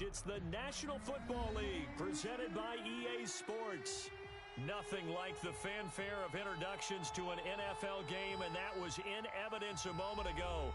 It's the National Football League presented by EA Sports. Nothing like the fanfare of introductions to an NFL game, and that was in evidence a moment ago.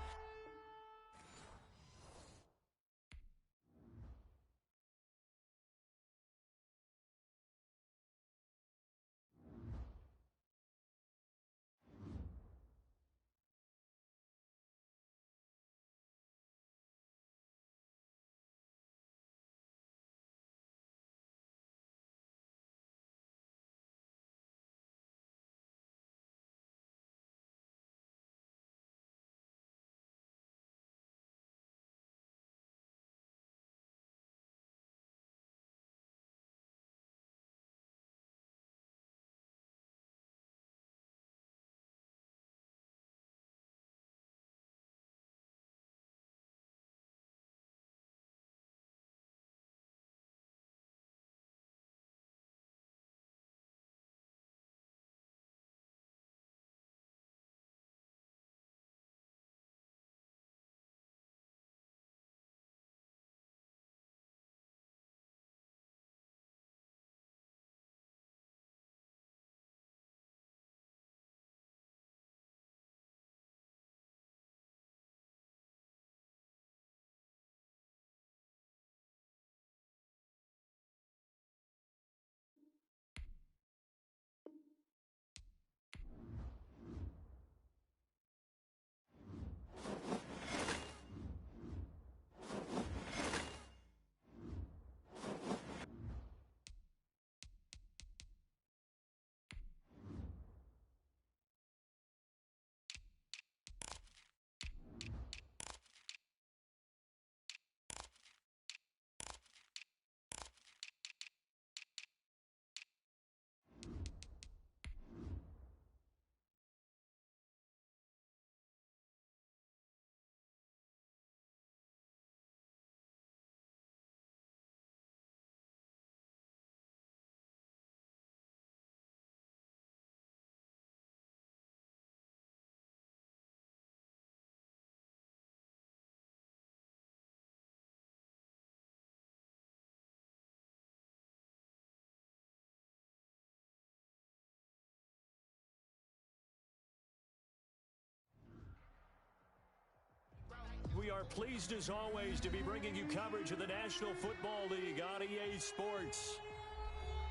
We are pleased, as always, to be bringing you coverage of the National Football League on EA Sports.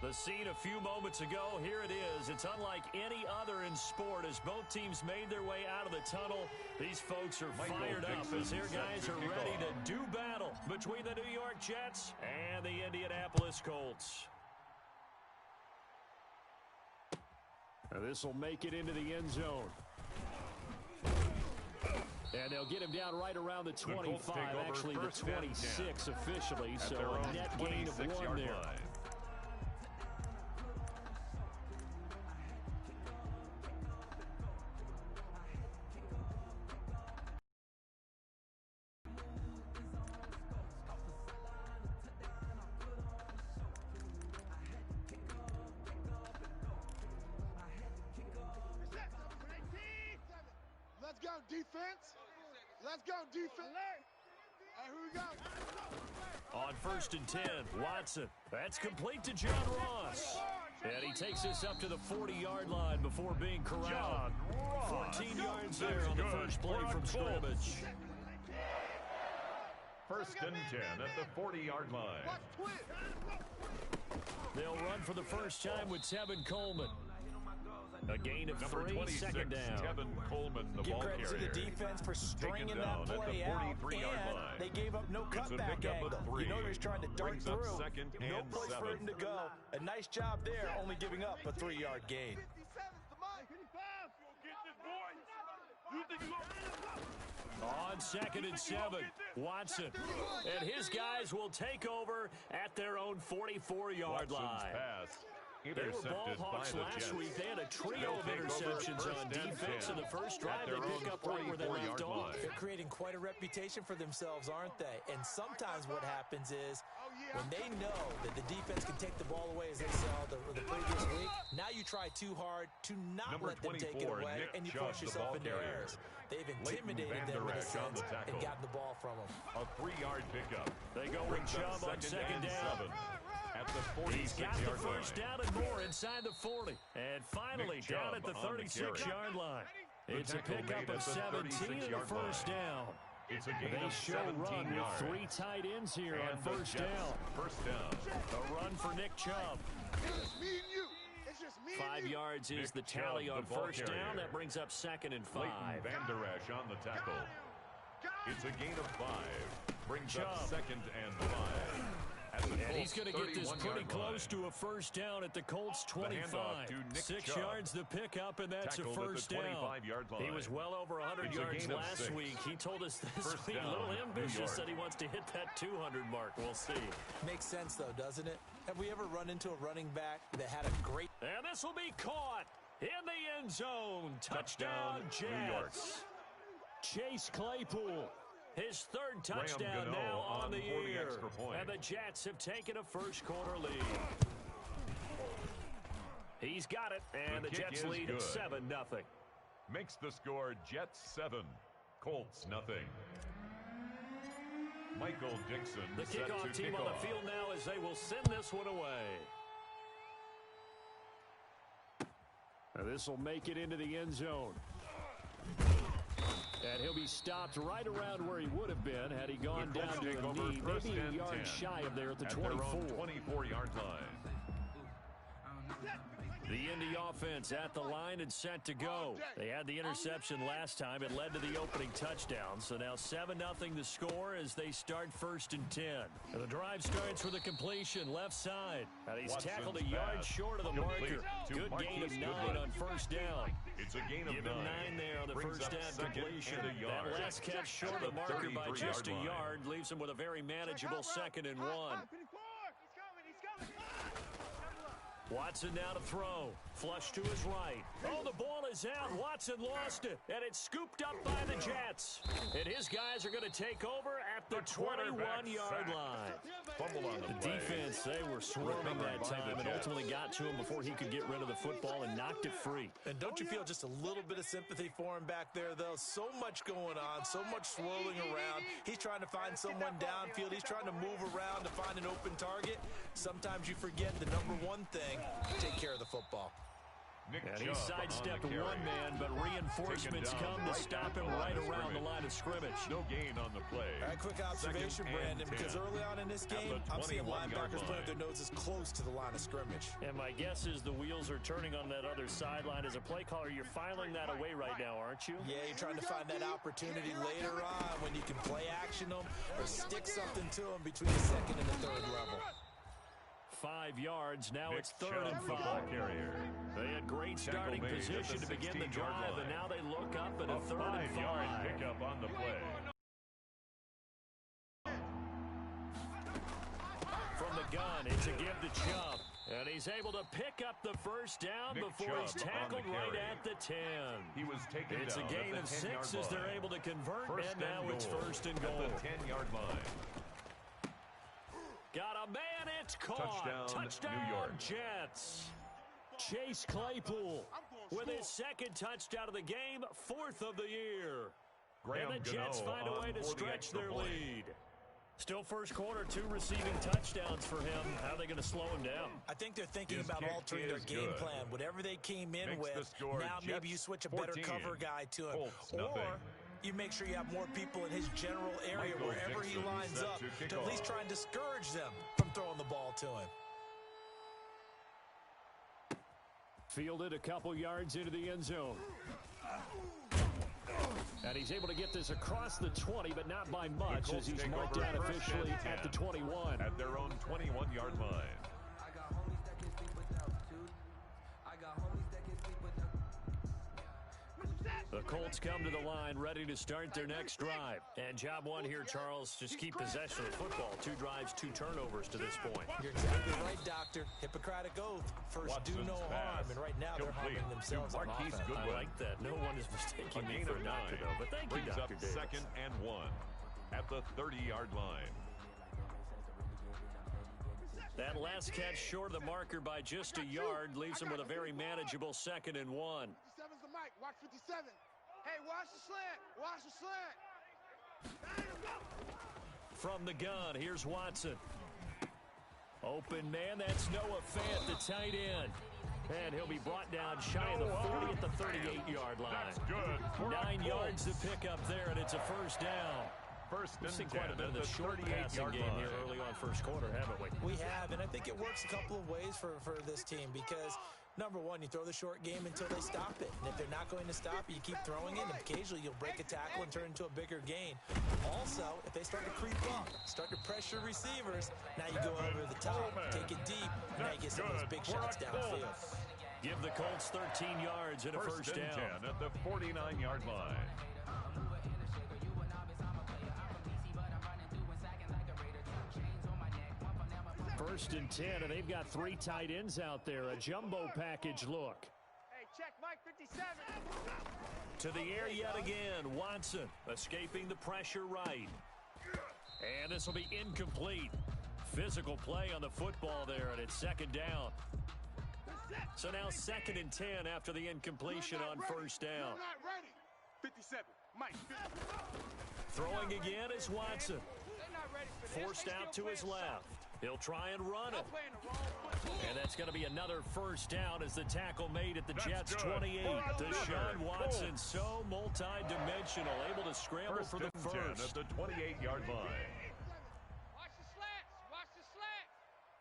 The scene a few moments ago, here it is. It's unlike any other in sport as both teams made their way out of the tunnel. These folks are fired up as their guys are ready to do battle between the New York Jets and the Indianapolis Colts. This will make it into the end zone. And they'll get him down right around the 25, actually the 26 officially, so a net gain of 1 there. Let's go, defense. Let's go, defense. Hey, here we go. On 1st and 10, Watson. That's complete to John Ross. And he takes this up to the 40-yard line before being corralled. 14 yards there on the first play from scrimmage. 1st and 10 at the 40-yard line. They'll run for the first time with Tevin Coleman. A gain of 3, second down. Tevin Coleman, the ball carrier. Give credit to the defense for stringing that play out, and they gave up no cutback angle. You know he's trying to dart through. No place for him to go. A nice job there, only giving up a 3-yard gain. On 2nd and 7, Watson. And his guys will take over at their own 44-yard line. They were ball hawks last week. They had a trio of interceptions on defense in the first drive. They pick up right where they left off. They're creating quite a reputation for themselves, aren't they? And sometimes what happens is when they know that the defense can take the ball away, as they saw the previous week, now you try too hard to not let them take it away, and you push yourself into errors. They've intimidated them in a sense and gotten the ball from him. A 3-yard pickup. They go with Chubb on second down. 7 at the 46-yard line. He's got the first down and more inside the 40. And finally down at the 36-yard line. It's a pickup of 17 and a first down. It's a gain They of show 17 run yards. with 3 tight ends here And on first down. First down. A run for Nick Chubb. It's just me and you. It's just me 5 and you. yards is the Nick tally Chubb, on the ball first carrier. down. That brings up 2nd and 5. Leighton Van Der Esch on the tackle. It's a gain of 5. Brings up Chubb. 2nd and 5. And he's going to get this pretty close to a first down at the Colts 25. 6 Chubb. yards the pickup, and that's Tackled a first at the down. 25-yard line. He was well over 100 It's a yards gain of last 6. week. He told us this First week, a down, little New ambitious, York. that he wants to hit that 200 mark. We'll see. Makes sense, though, doesn't it? Have we ever run into a running back that had a great... And this will be caught in the end zone. Touchdown, New York. Jets. Chase Claypool. His 3rd touchdown Gano now on the for the year. extra point. And the Jets have taken a first-quarter lead. He's got it, and the kick Jets is lead good. at 7-0. Makes the score Jets 7, Colts nothing. Michael Dixon The set kickoff to team kick on the off. field now as they will send this one away. This will make it into the end zone. And he'll be stopped right around where he would have been had he gone The down Colts to take a over knee, first maybe a and yard 10 shy of there at the at 24. their own 24-yard line. The Indy offense at the line and set to go. They had the interception last time. It led to the opening touchdown. So now 7-0 the score as they start 1st and 10. And the drive starts with a completion left side. And he's Watson's tackled a yard pass. short of the Complete marker. to Good gain of Marquise 9 Goodwin. on first down. It's a gain of Give 9. him 9 there on the Brings first up down second completion. and a yard. That last catch short of the marker by just a 33-yard line. yard leaves him with a very manageable 2nd and 1. Watson now to throw. Flush to his right. Oh, the ball is out. Watson lost it. And it's scooped up by the Jets. And his guys are going to take over at the 21-yard line. Fumble on the play. Defense, they were swarming that time and ultimately got to him before he could get rid of the football and knocked it free. And don't you feel just a little bit of sympathy for him back there, though? So much going on, so much swirling around. He's trying to find someone downfield. He's trying to move around to find an open target. Sometimes you forget the number one thing, take care of the football. And he sidestepped one man, but reinforcements come to stop him right around the line of scrimmage. No gain on the play. All right, quick observation, Brandon, because early on in this game, I'm seeing linebackers putting their noses close to the line of scrimmage. And my guess is the wheels are turning on that other sideline. As a play caller, you're filing that away right now, aren't you? Yeah, you're trying to find that opportunity later on when you can play action them or stick something to them between the 2nd and the 3rd level. 5 yards. Now Nick it's 3rd and 5. Chubb, the ball carrier. They had great starting Tackle made at position the to begin the 16-yard drive, line. and now they look up at a 3rd and 5-yard 5. pickup on the play. From the gun, it's a give to Chubb. And he's able to pick up the first down Nick before he's Chubb on the tackled right carry. at the 10. He was taken It's a down gain at of the 6 10-yard as they're line. able to convert, First and now it's goal 1st and at goal. the 10-yard line. Got a man, it's caught. Touchdown, New York. Jets. Chase Claypool with his 2nd touchdown of the game, 4th of the year. Graham And the Jets Gano find a way on to for the stretch extra their point. lead. Still first quarter, 2 receiving touchdowns for him. How are they going to slow him down? I think they're thinking His about kick altering their is game good. plan. Whatever they came in Makes the with, score now maybe you Jets switch a better 14, cover guy to him. Colts Or nothing. you make sure you have more people in his general area Michael wherever he Dixon lines set up to kick to at least off. try and discourage them from throwing the ball to him. Fielded a couple yards into the end zone. And he's able to get this across the 20, but not by much as he's marked down officially at the 21. At their own 21-yard line. The Colts come to the line ready to start their next drive. And job one here, Charles, just keep possession of the football. 2 drives, 2 turnovers to this point. You're exactly right, Doctor. Hippocratic oath. First, do no harm. And right now, they're harming themselves on offense. I like that. No one is mistaking me for a doctor, though. But thank you, Brings up Dr. Davis. 2nd and 1 at the 30-yard line. That last catch short of the marker by just a yard leaves him with a very manageable 2nd and 1. 57's the mic. Watch 57. Hey, watch the slant. Watch the slant. from the gun. Here's Watson. Open man, that's Noah Fant, the tight end. And he'll be brought down shy of the 40 at the 38-yard line. That's good. 9 yards to pick up there, and it's a first down. We've seen quite a bit of the short passing game here early on first quarter, haven't we? We have, and I think it works a couple of ways for this team because, number one, you throw the short game until they stop it. And if they're not going to stop it, you keep throwing it, and occasionally you'll break a tackle and turn into a bigger gain. Also, if they start to creep up, start to pressure receivers, now you go over the top, take it deep, and now you get some of those big shots downfield. Give the Colts 13 yards and a first down. 10 at the 49-yard line. First and 10, and they've got 3 tight ends out there. A jumbo package look. Hey, check Mike 57. To the air yet again. Watson escaping the pressure right. And this will be incomplete. Physical play on the football there, and it's second down. So now 2nd and 10 after the incompletion on first down. You're not ready. 57. Mike. Throwing again is Watson. Forced out to his left. He'll try and run it. And that's going to be another first down as the tackle made at the Jets' 28. Deshaun Watson, so multi-dimensional, able to scramble for the first. At the 28-yard line. Watch the slats. Watch the slats.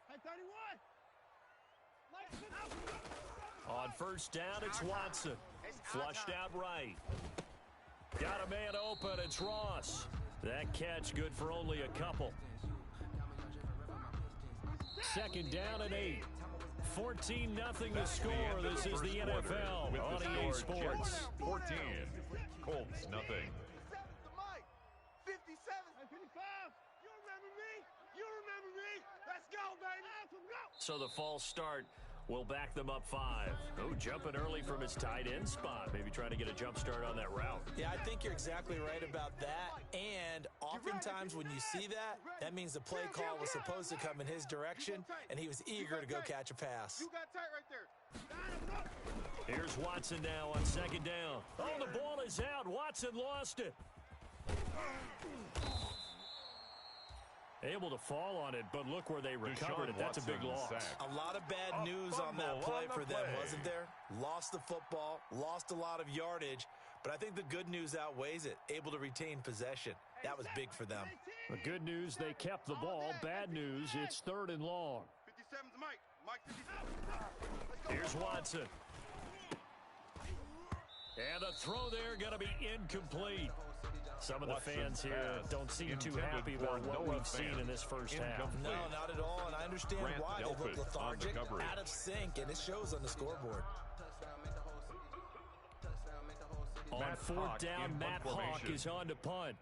Hey, 31. On first down, it's Watson. Flushed out right. Got a man open. It's Ross. That catch good for only a couple. 2nd down and 8. 14-0 to score. This is the NFL on EA Sports. 14. Colts, nothing. 57. 55. You remember me? You remember me? Let's go, baby. So the false start will back them up 5. Oh, jumping early from his tight end spot. Maybe trying to get a jump start on that route. Yeah, I think you're exactly right about that. And oftentimes when you see that, that means the play call was supposed to come in his direction, and he was eager to go catch a pass. You got tight right there. Here's Watson now on 2nd down. Oh, the ball is out. Watson lost it. Able to fall on it, but look where they recovered it. That's a big loss. A lot of bad news on that play for them, wasn't there? Lost the football, lost a lot of yardage, but I think the good news outweighs it. Able to retain possession. That was big for them. The good news, they kept the ball. Bad news, it's 3rd and long. 57's Mike. Mike 57. Here's Watson. And the throw there going to be incomplete. Some of the fans here don't seem too happy about what we've seen in this first half. No, not at all, and I understand why. They look lethargic, out of sync, and it shows on the scoreboard. On 4th down, Matt Hawk is on to punt.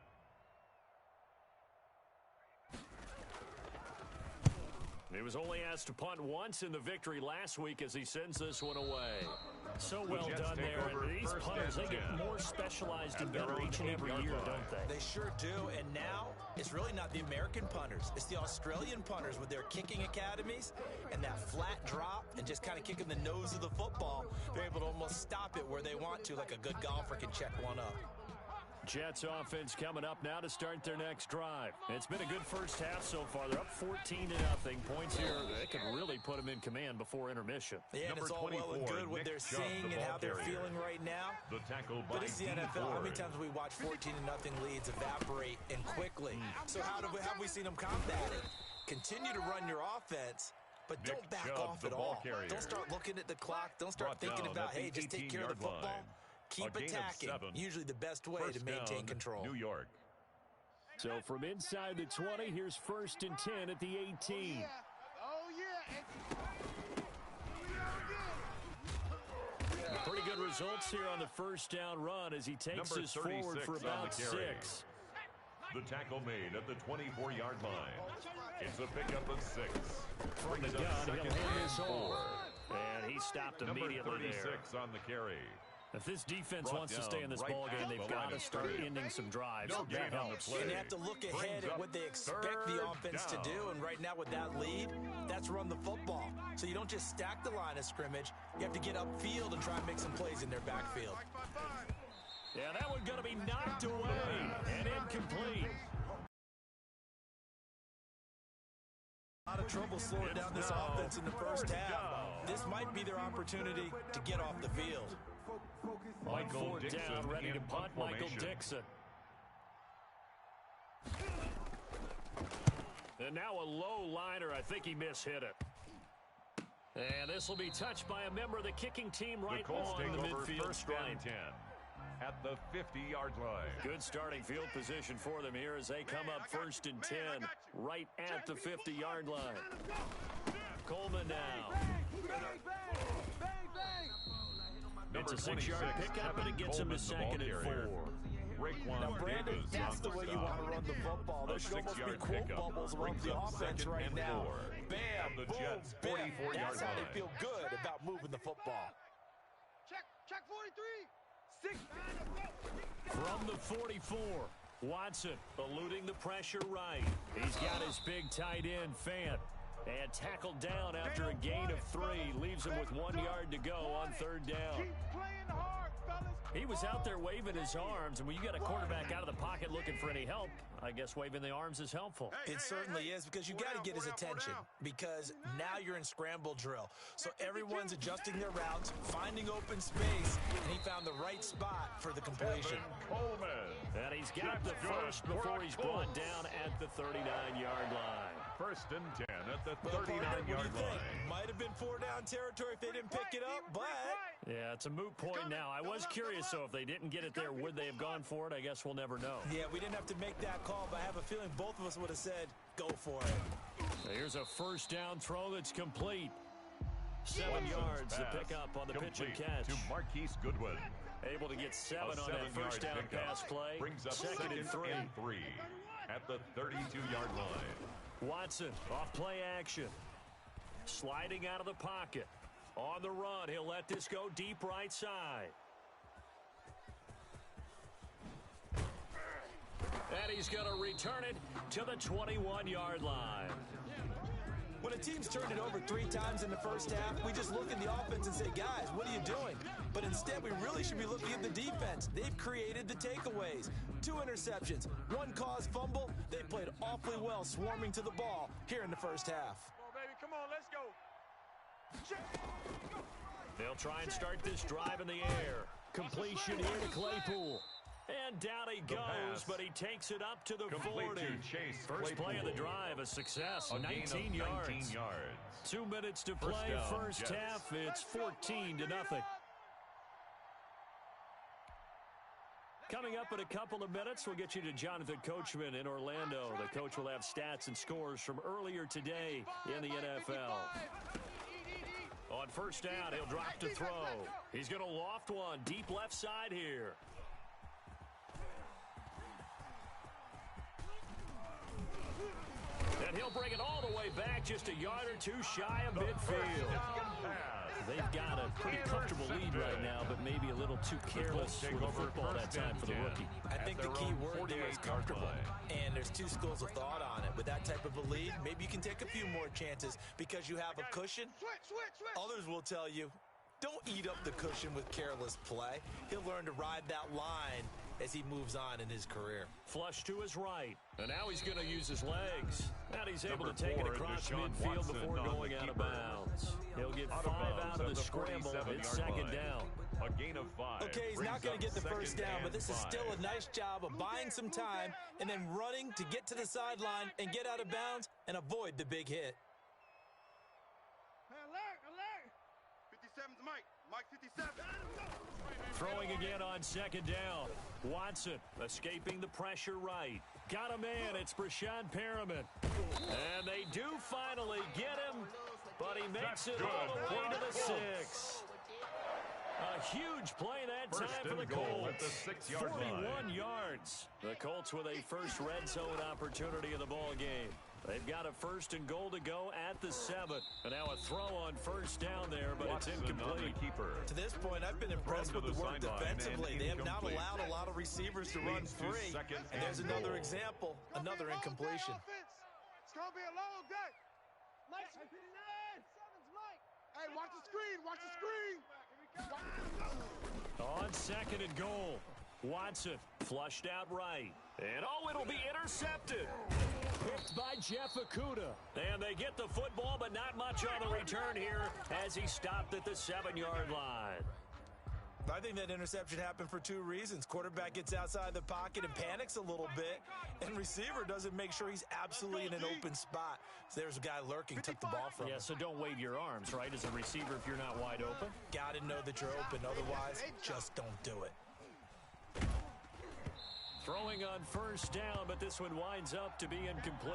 He was only asked to punt once in the victory last week as he sends this one away. So well done there. And these punters, they get more specialized and better each and every year, don't they? They sure do. And now it's really not the American punters. It's the Australian punters with their kicking academies and that flat drop and just kind of kicking the nose of the football. They're able to almost stop it where they want to, like a good golfer can check one up. Jets offense coming up now to start their next drive. It's been a good first half so far. They're up 14-0. Points here, they can really put them in command before intermission. Yeah, and it's all well and good what they're seeing and how they're feeling right now. But it's the NFL. How many times have we watched 14-0 leads evaporate and quickly? So how have we seen them combat it? Continue to run your offense, but don't back off at all. Don't start looking at the clock. Don't start thinking about, hey, just take care of the football. Keep attacking. Usually the best way to maintain control. New York. So from inside the 20, here's 1st and 10 at the 18. Oh, yeah. Pretty good results here on the first down run as he takes us forward for about 6. The tackle made at the 24-yard line. It's a pickup of 6. From the gun, he'll hand this over. And he stopped immediately Number 36 there. on the carry. If this defense wants to stay in this ball game, they've got to start ending some drives. No that gain on the helps. play. And they have to look ahead at what they expect the offense to do. And right now with that lead, that's run the football. So you don't just stack the line of scrimmage. You have to get upfield and try and make some plays in their backfield. Yeah, that one's going to be knocked away and incomplete. of trouble slowing down this offense in the first half. This might be their opportunity to get off the field. On fourth down, ready to punt, Michael Dixon. And now a low liner. I think he mishit it. And this will be touched by a member of the kicking team right on the midfield stripe. At the 50-yard line. Good starting field position for them here as they come up 1st and 10 right at the 50-yard line. Coleman now. It's a 6-yard pickup, and it gets him to 2nd and 4. Now, Brandon, that's the way you want to run the football. There should almost be quote bubbles around the offense right now. Bam, boom, bam. That's how they feel good about moving the football. Check 43. From the 44, Watson eluding the pressure right. He's got his big tight end, Fant. And tackled down after a gain of 3. Leaves him with 1 yard to go on 3rd down. Keep playing hard, fellas. He was out there waving his arms, and when you got a quarterback out of the pocket looking for any help, I guess waving the arms is helpful. It certainly is, because you got to get his attention, because now you're in scramble drill. So everyone's adjusting their routes, finding open space, and he found the right spot for the completion. And he's got the first before he's brought down at the 39-yard line. 1st and 10 at the 39-yard line. Might have been 4-down territory if they didn't pick it up, but... Yeah, it's a moot point now. I was curious, so if they didn't get it there, would they have gone for it? I guess we'll never know. Yeah, we didn't have to make that call, but I have a feeling both of us would have said, go for it. Here's a 1st down throw that's complete. 7 yards to pick up on the pitch and catch. To Marquise Goodwin. Able to get 7 on that 1st down pass play. Brings up 2nd and 3 at the 32-yard line. Watson off play action. Sliding out of the pocket. On the run, he'll let this go deep right side. And he's going to return it to the 21-yard line. When a team's turned it over 3 times in the first half, we just look at the offense and say, guys, what are you doing? But instead, we really should be looking at the defense. They've created the takeaways. 2 interceptions, 1 caused fumble. They played awfully well swarming to the ball here in the first half. Come on, baby. Come on, let's go. They'll try and start this drive in the air. Completion here to Claypool. And down he goes, but he takes it up to the 40. First play of the drive, a success, 19 yards. 2 minutes to play, first half, it's 14-0. Coming up in a couple of minutes, we'll get you to Jonathan Coachman in Orlando. The coach will have stats and scores from earlier today in the NFL. On 1st down, he'll drop to throw. He's going to loft one deep left side here. And he'll bring it all the way back, just a yard or 2 shy of midfield. They've got a pretty comfortable lead right now, but maybe a little too careless with the football that time for the rookie. I think the key word there is comfortable, and there's 2 schools of thought on it. With that type of a lead, maybe you can take a few more chances because you have a cushion. Others will tell you, don't eat up the cushion with careless play. He'll learn to ride that line as he moves on in his career. Flush to his right, and now he's going to use his legs. And he's able to take it across midfield before going out of bounds. He'll get 5 out of the scramble. It's 2nd down. A gain of 5. Okay, he's not going to get the first down, but this is still a nice job of buying some time and then running to get to the sideline and get out of bounds and avoid the big hit. Alert! 57's Mike. Mike 57. Throwing again on 2nd down. Watson escaping the pressure right. Got a man. It's Brashawn Perriman. And they do finally get him, but he makes it all the way to the 6. A huge play that time for the Colts. 41 yards. The Colts with a first red zone opportunity in the ball game. They've got a 1st and goal to go at the 7. And now a throw on 1st down there, but it's incomplete. To this point, I've been impressed with the work defensively. They have not allowed a lot of receivers to run free. And there's another example, another incompletion. It's going to be a long day. Mike 59. 7's Mike. Hey, watch the screen. Watch the screen. On 2nd and goal, Watson flushed out right. And it'll be intercepted. Picked by Jeff Okudah. And they get the football, but not much on the return here as he stopped at the 7-yard line. I think that interception happened for two reasons. Quarterback gets outside the pocket and panics a little bit, and receiver doesn't make sure he's absolutely in an open spot. So there's a guy lurking, took the ball from him. Yeah, so don't wave your arms, right, as a receiver if you're not wide open. Got to know that you're open. Otherwise, just don't do it. Throwing on first down, but this one winds up to be incomplete.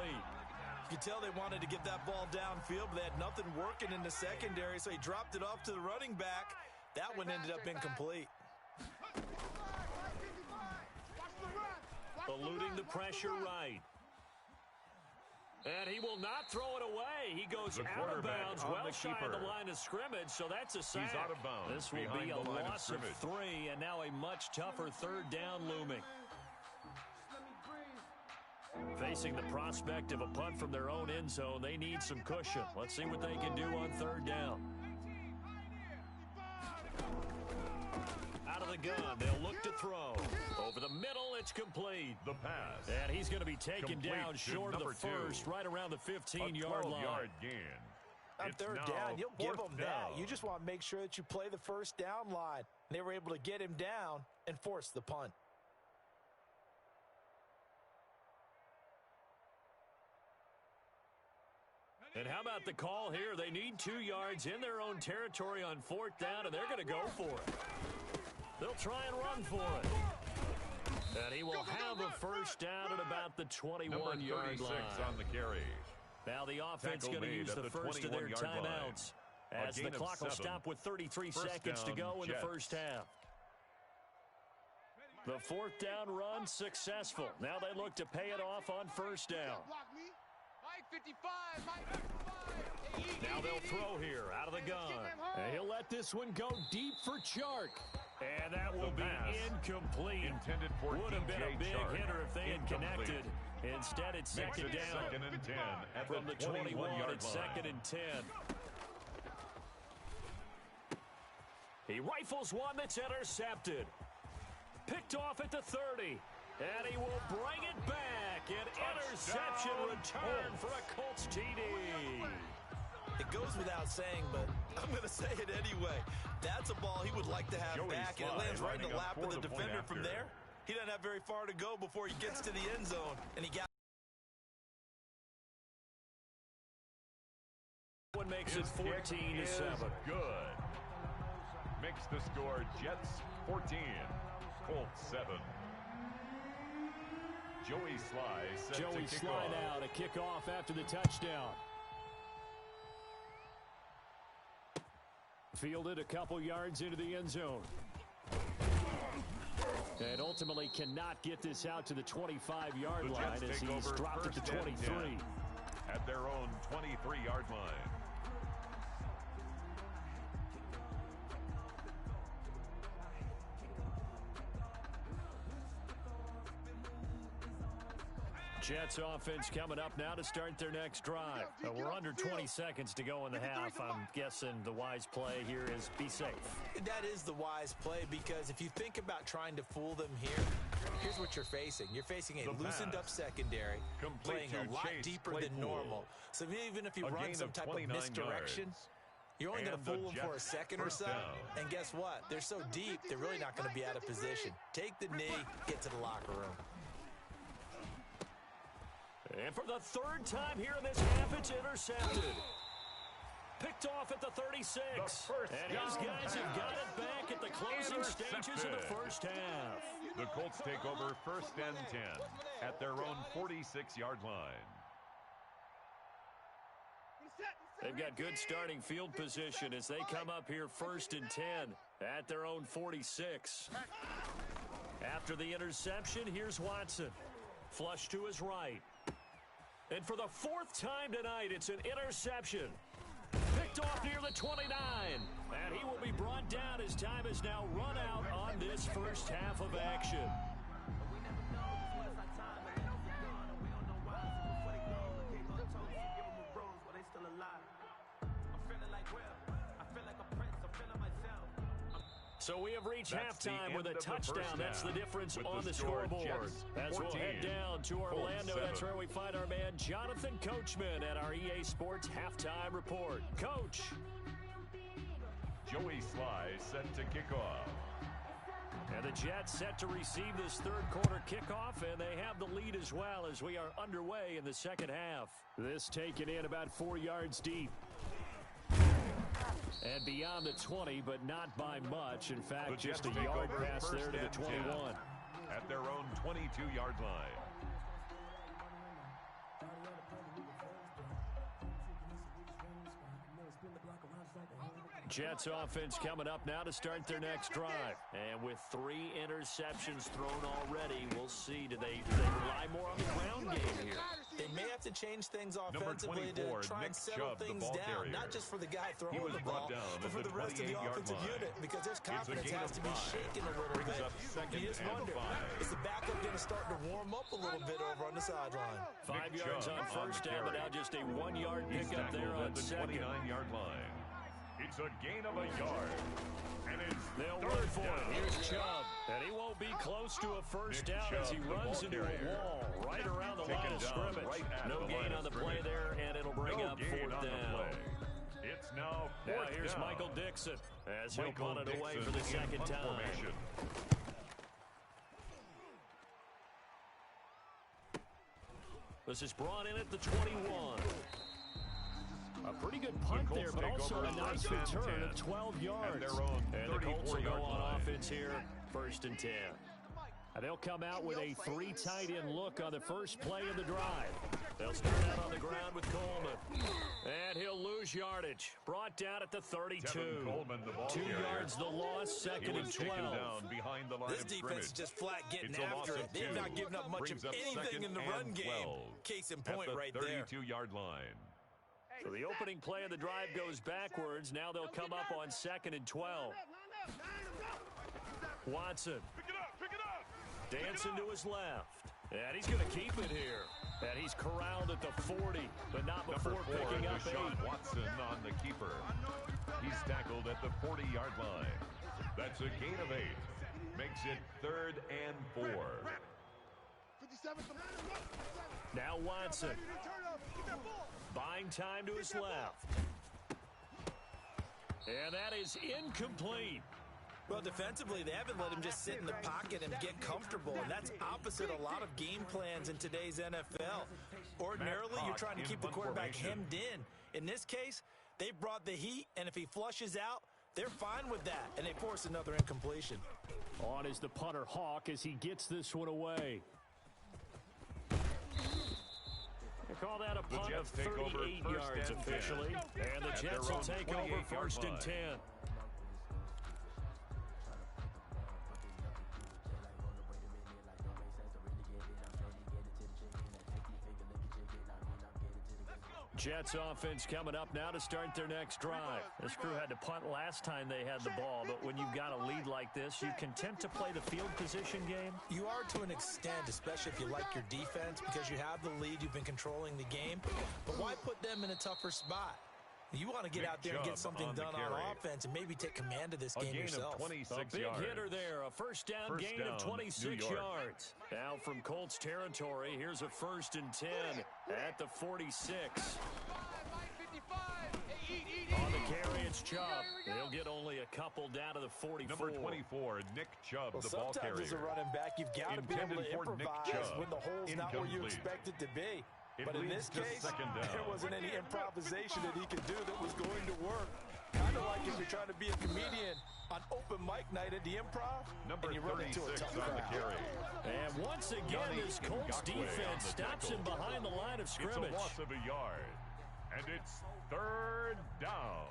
You can tell they wanted to get that ball downfield, but they had nothing working in the secondary, so he dropped it off to the running back. That one ended up incomplete. Eluding the pressure right. And he will not throw it away. He goes out of bounds, well shy of the line of scrimmage, so that's a sack. He's out of bounds. This will be a loss of 3, and now a much tougher third down looming. Facing the prospect of a punt from their own end zone, they need some cushion. Let's see what they can do on third down. Out of the gun, they'll look to throw. Over the middle, it's complete. The pass. And he's going to be taken Complete down short of the first, right around the 15-yard line. 12-yard gain. On third down, you'll give him that. You just want to make sure that you play the first down line. They were able to get him down and force the punt. And how about the call here? They need 2 yards in their own territory on fourth down, and they're going to go for it. They'll try and run for it. And he will have a first down at about the 21-yard line. On the carry. Now the offense going to use the first of their timeouts as the clock will stop with 33 seconds to go in the first half. The fourth down run successful. Now they look to pay it off on first down. Now they'll throw here out of the gun. And he'll let this one go deep for Chark. And that will be incomplete. Intended for Would have been a big Chark. hitter if they had connected. Instead, it's second down. Second and 10 at From the 21, it's line. second and 10. He rifles one that's intercepted. Picked off at the 30. And he will bring it back. An interception return for a Colts TD. It goes without saying, but I'm going to say it anyway. That's a ball he would like to have back, and it lands right in the lap of the defender from there. He doesn't have very far to go before he gets to the end zone, and he got one makes it 14-7. Good. Makes the score Jets 14, Colts 7. Joey Sly set to kick Sly off. now to kick off after the touchdown. Fielded a couple yards into the end zone. And ultimately cannot get this out to the 25-yard line as he's dropped at the 23. At their own 23-yard line. Jets offense coming up now to start their next drive. We're under 20 seconds to go in the half. I'm guessing the wise play here is be safe. That is the wise play, because if you think about trying to fool them here, here's what you're facing. You're facing a loosened-up secondary, playing a lot deeper than normal. So even if you run some type of misdirection, you're only going to fool them for a second or so. And guess what? They're so deep, they're really not going to be out of position. Take the knee, get to the locker room. And for the third time here in this half, it's intercepted. Picked off at the 36. And his guys have got it back at the closing stages of the first half. The Colts take over first and 10 at their own 46-yard line. They've got good starting field position as they come up here first and 10 at their own 46. After the interception, here's Watson. Flush to his right. And for the fourth time tonight, it's an interception. Picked off near the 29. And he will be brought down as time is now run out on this first half of action. So we have reached That's the halftime with a end of the touchdown. first That's the half. difference With on the the score, scoreboard. Jets As we'll 14, head down to Orlando, Colts that's 7. where we find our man Jonathan Coachman at our EA Sports Halftime Report. Coach. Joey Sly set to kick off. And the Jets set to receive this third quarter kickoff, and they have the lead as well as we are underway in the second half. This taken in about 4 yards deep. And beyond the 20, but not by much. In fact, just a yard pass there to the 21. At their own 22-yard line. Jets offense coming up now to start their next drive. And with 3 interceptions thrown already, we'll see. Do they rely more on the ground game here? They may have to change things offensively to try and settle things down. Not just for the guy throwing the ball, but for the rest of the offensive unit. Because their confidence has to be shaken a little bit. You just wonder, is the backup going to start to warm up a little bit over on the sideline? 5 yards on first down, but now just a 1-yard pickup there on second. 29-yard line. It's a gain of a yard. And it's they'll run for it. Here's Chubb. And he won't be close to a first down as he runs into a wall right around the line of scrimmage. No gain on the play there, and it'll bring up fourth down. It's now fourth down. Here's Michael Dixon as he'll punt it away for the second time. This is brought in at the 21. A pretty good punt there, but also a nice return of 12 yards. And the Colts will go on offense here, 1st and 10. And they'll come out with a 3 tight end look on the first play of the drive. They'll start out on the ground with Coleman. And he'll lose yardage. Brought down at the 32. Coleman, the ball 2 yards the loss, 2nd and 12. Down behind the line this defense is just flat getting after it. They've not given up much of anything in the run game. Case in point right there. 32-yard line. So the opening play of the drive goes backwards. Now they'll come up on 2nd and 12. Watson. Dancing to his left. And he's going to keep it here. And he's corralled at the 40, but not before picking up 8. Watson on the keeper. He's tackled at the 40-yard line. That's a gain of 8. Makes it 3rd and 4. Now Watson. Buying time to his left. And that is incomplete. Well, defensively, they haven't let him just sit in the pocket and get comfortable, and that's opposite a lot of game plans in today's NFL. Ordinarily, you're trying to keep the quarterback hemmed in. In this case, they brought the heat, and if he flushes out, they're fine with that, and they force another incompletion. On is the punter Hawk as he gets this one away. They call that a punt of 38 yards officially. And the Jets will take over 1st and 10. Jets offense coming up now to start their next drive. This crew had to punt last time they had the ball, but when you've got a lead like this, you content to play the field position game? You are to an extent, especially if you like your defense, because you have the lead, you've been controlling the game. But why put them in a tougher spot? You want to get out there and get something done on offense and maybe take command of this game yourself. A big hitter there, a first down gain of 26 yards. Now from Colts territory, here's a 1st and 10 at the 46. On the carry, it's Chubb. They'll get only a couple down to the 44. Number 24, Nick Chubb, the ball carrier. Sometimes as a running back, you've got to be able to improvise when the hole's not where you expect it to be. But in this case, there wasn't any improvisation that he could do that was going to work. Kind of like if you're trying to be a comedian on open mic night at the Improv, and you run into a tough crowd. And once again, this Colts defense stops him behind the line of scrimmage. It's a loss of a yard, and it's 3rd down.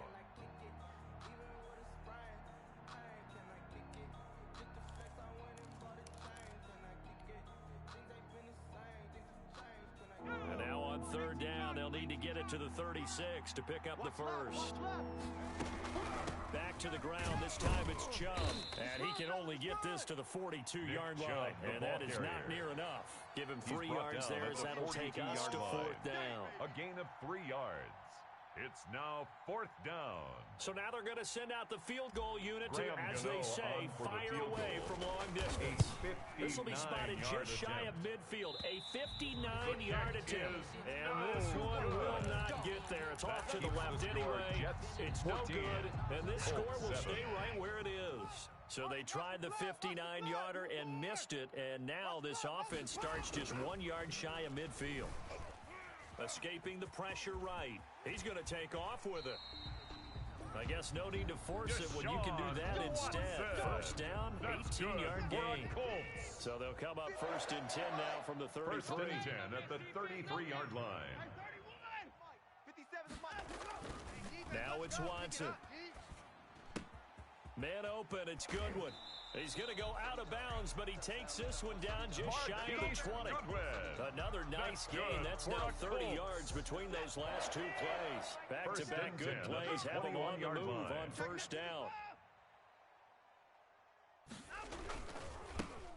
And now on 3rd down, they'll need to get it to the 36 to pick up the first. Back to the ground. This time it's Chubb. And he can only get this to the 42-yard line. And that is not near enough. Give him 3 yards there as that'll take us to 4th down. A gain of 3 yards. It's now 4th down. So now they're going to send out the field goal unit to, as they say, fire away from long distance. This will be spotted just shy of midfield. A 59-yard attempt. And this one will not get there. It's off to the left anyway. It's no good. And this score will stay right where it is. So they tried the 59-yarder and missed it. And now this offense starts just 1 yard shy of midfield. Escaping the pressure right. He's going to take off with it. I guess no need to force it when you can do that instead. First down, 18-yard gain. So they'll come up 1st and 10 now from the 33. 1st and 10 at the 33-yard line. Now it's Watson. Man open, it's Goodwin. He's going to go out of bounds, but he takes this one down just shy of the 20. Another nice gain. That's now 30 yards between those last 2 plays. Back-to-back good plays having on the move on 1st down.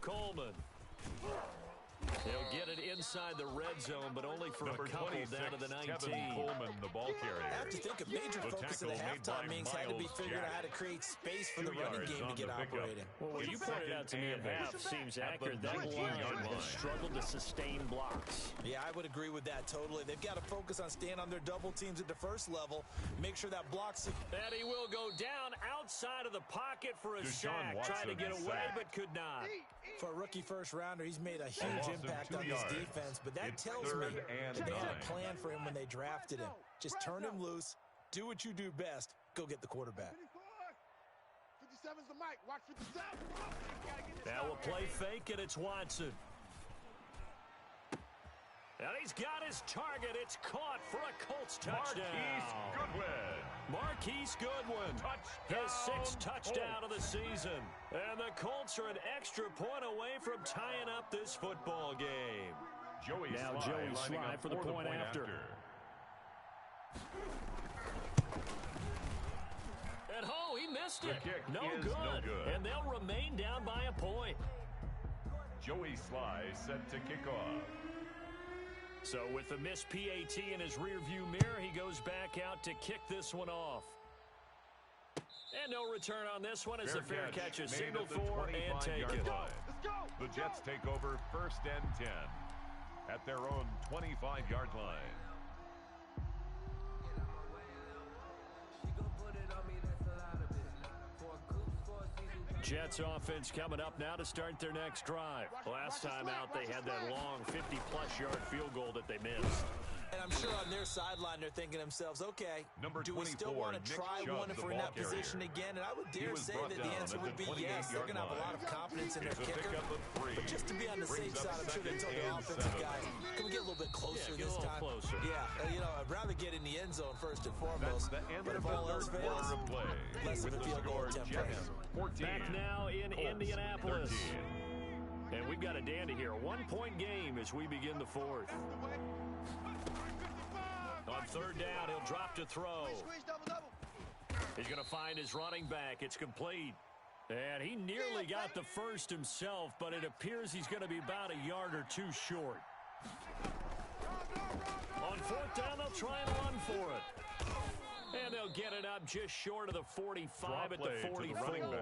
Coleman. They'll get it inside the red zone, but only for a couple down to the 19. Kevin Coleman, the ball carrier. I have to think a major focus of the halftime meetings had to be figuring out how to create space for the running game to get operating. Well, what you pointed out to me at half seems accurate. That line has struggled to sustain blocks. Yeah, I would agree with that totally. They've got to focus on staying on their double teams at the first level, make sure that blocks. And he will go down outside of the pocket for a sack. Trying to get away, but could not. For a rookie first-rounder, he's made a huge impact on this defense, but that tells me that they had a plan for him when they drafted him. Just turn him loose, do what you do best, go get the quarterback. 57's the mic. Watch 57. Now we'll play fake, and it's Watson. And he's got his target. It's caught for a Colts touchdown. Marquise Goodwin. His 6th touchdown of the season. And the Colts are an extra point away from tying up this football game. Joey Sly for the point after. And he missed it. No good. And they'll remain down by a point. Joey Sly set to kick off. So with the missed PAT in his rearview mirror, he goes back out to kick this one off. And no return on this one as the fair catch is signaled for and taken. The Jets take over 1st and 10 at their own 25-yard line. Jets offense coming up now to start their next drive. Last time out, they had that long 50-plus yard field goal that they missed. And I'm sure on their sideline they're thinking to themselves, okay, do we still want to try one if we're in that position again? And I would dare say that the answer would be yes. They're going to have a lot of confidence in their kicker. But just to be on the safe side, I'm sure they told their offensive guys, can we get a little bit closer this time? Yeah, I'd rather get in the end zone first and foremost. But if all else fails, less of a field goal attempt for him. Back now in Indianapolis. And we've got a dandy here. A 1-point game as we begin the 4th. On 3rd down, he'll drop to throw. He's going to find his running back. It's complete. And he nearly got the first himself, but it appears he's going to be about a yard or 2 short. On 4th down, they'll try and run for it. And they'll get it up just short of the 45 at the 44.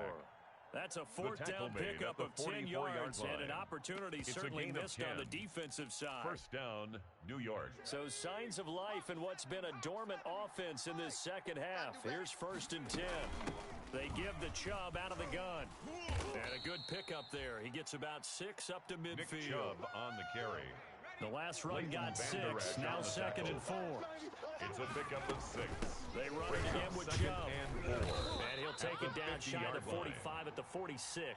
That's a 4th down pickup of 10 yards and an opportunity certainly missed on the defensive side. 1st down, New York. So signs of life in what's been a dormant offense in this second half. Here's 1st and 10. They give the Chubb out of the gun. And a good pickup there. He gets about 6 up to midfield. Nick Chubb on the carry. The last run got 6, now 2nd and 4. It's a pickup of 6. They run it again with Chubb. And he'll take it down shy of 45 at the 46.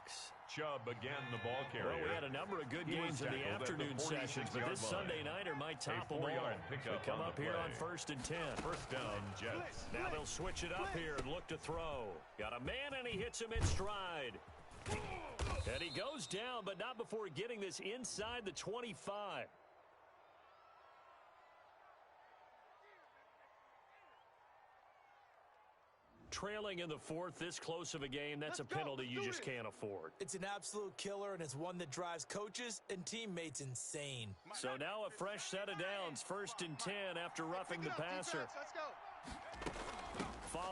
Chubb again the ball carrier. Well, we had a number of good games in the afternoon sessions, but this Sunday nighter might top them all. They come up here on 1st and 10. 1st down, Jets. Now they'll switch it up here and look to throw. Got a man and he hits him in stride. And he goes down, but not before getting this inside the 25. Trailing in the 4th, this close of a game, that's a penalty you just can't afford. It's an absolute killer, and it's one that drives coaches and teammates insane. So now a fresh set of downs, 1st and 10 after roughing the passer.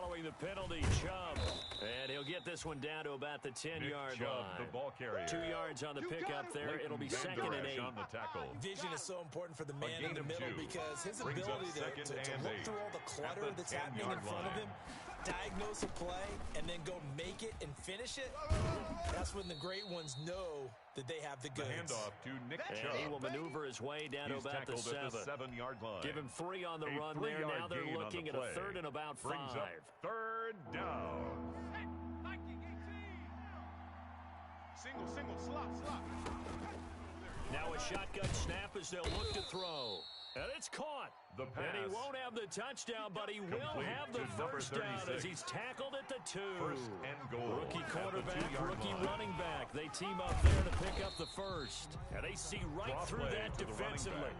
following the penalty, Chubb. And he'll get this one down to about the 10-yard line. The ball carrier. 2 yards on the pickup there. It'll be second and 8. On the tackle. Vision is so important for the man in the middle because his ability to look through all the clutter that's happening in front of him, diagnose a play, and then go make it and finish it, that's when the great ones know that they have the goods. The handoff to Nick Chubb. And he will maneuver his way down to about the 7. 7-yard line. Give him 3 on the run there. Now they're looking at a third and about 5. Third down. Single, slot. Now a shotgun snap as they'll look to throw. And it's caught. The pass. And he won't have the touchdown, but he will have the first down as he's tackled at the 2. First and goal. Rookie quarterback, rookie line. running back. They team up there to pick up the first. And they see right through that defensively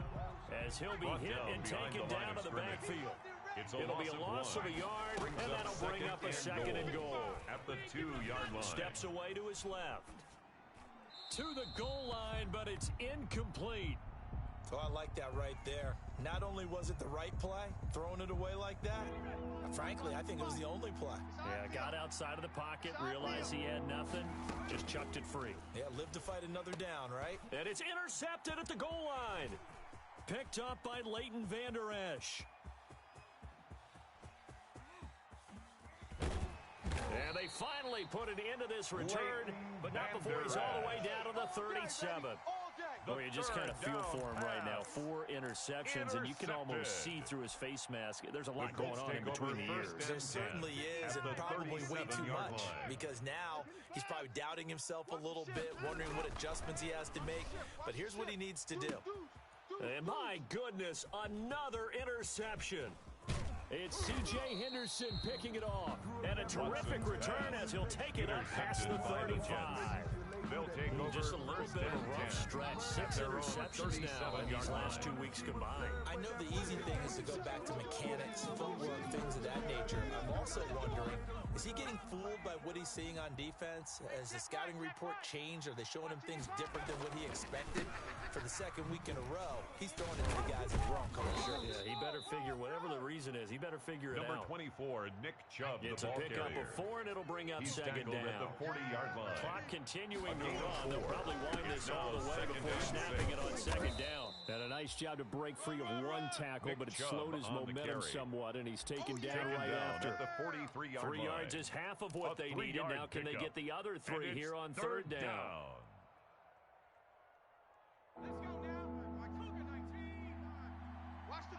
as he'll be hit and taken down to the backfield. It'll be a loss of a yard, and that'll bring up a second and goal. At the 2-yard line. Steps away to his left. To the goal line, but it's incomplete. Oh, I like that right there. Not only was it the right play, throwing it away like that, frankly, I think it was the only play. Yeah, got outside of the pocket, realized he had nothing, just chucked it free. Yeah, live to fight another down, right? And it's intercepted at the goal line. Picked up by Leighton Vander Esch. And they finally put an end to this return, but not before he's all the way down to the 37. Oh, you just kind of feel for him right now. 4 interceptions, and you can almost see through his face mask. There's a lot going on in between the ears. There certainly is, and probably way too much, because now he's probably doubting himself a little bit, wondering what adjustments he has to make. But here's what he needs to do. And my goodness, another interception. It's C.J. Henderson picking it off. And a terrific return as he'll take it up past the 35. They'll take over just a little bit of a rough stretch. 6 interceptions now in these last 2 weeks combined. I know the easy thing is to go back to mechanics, footwork, things of that nature. I'm also wondering, is he getting fooled by what he's seeing on defense? Has the scouting report changed? Are they showing him things different than what he expected? For the second week in a row, he's throwing it to the guys in Bronco shirts. Yeah, he better figure, whatever the reason is, he better figure it out. Number 24, Nick Chubb, It's a pickup of 4, and it'll bring up second down. At the 40-yard line. Clock continuing to run. They'll probably wind this all the way before snapping it on second down. And a nice job to break free of 1 tackle, but it slowed his momentum somewhat, and he's taken down right after. At the 43-yard 3 yards is half of what they needed. Now can they get the other 3 here on third down? Let's go now. October 19. Watch the...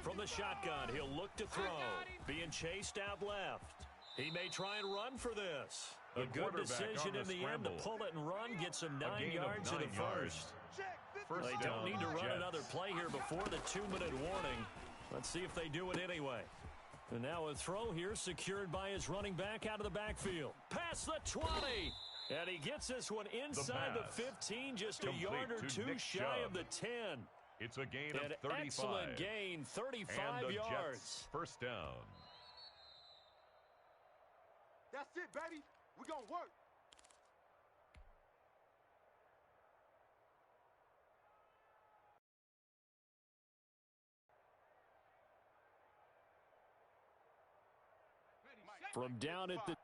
From the shotgun, he'll look to throw. Being chased out left. He may try and run for this. A good decision in the end to pull it and run. Gets him 9 yards in the first. They don't need to run another play here before the 2-minute warning. Let's see if they do it anyway. And now a throw here secured by his running back out of the backfield. Past the 20. And he gets this one inside the 15, just a yard or 2 shy of the 10. It's a gain of 35. An excellent gain, 35 yards. First down. That's it, baby. We're going to work. From down at the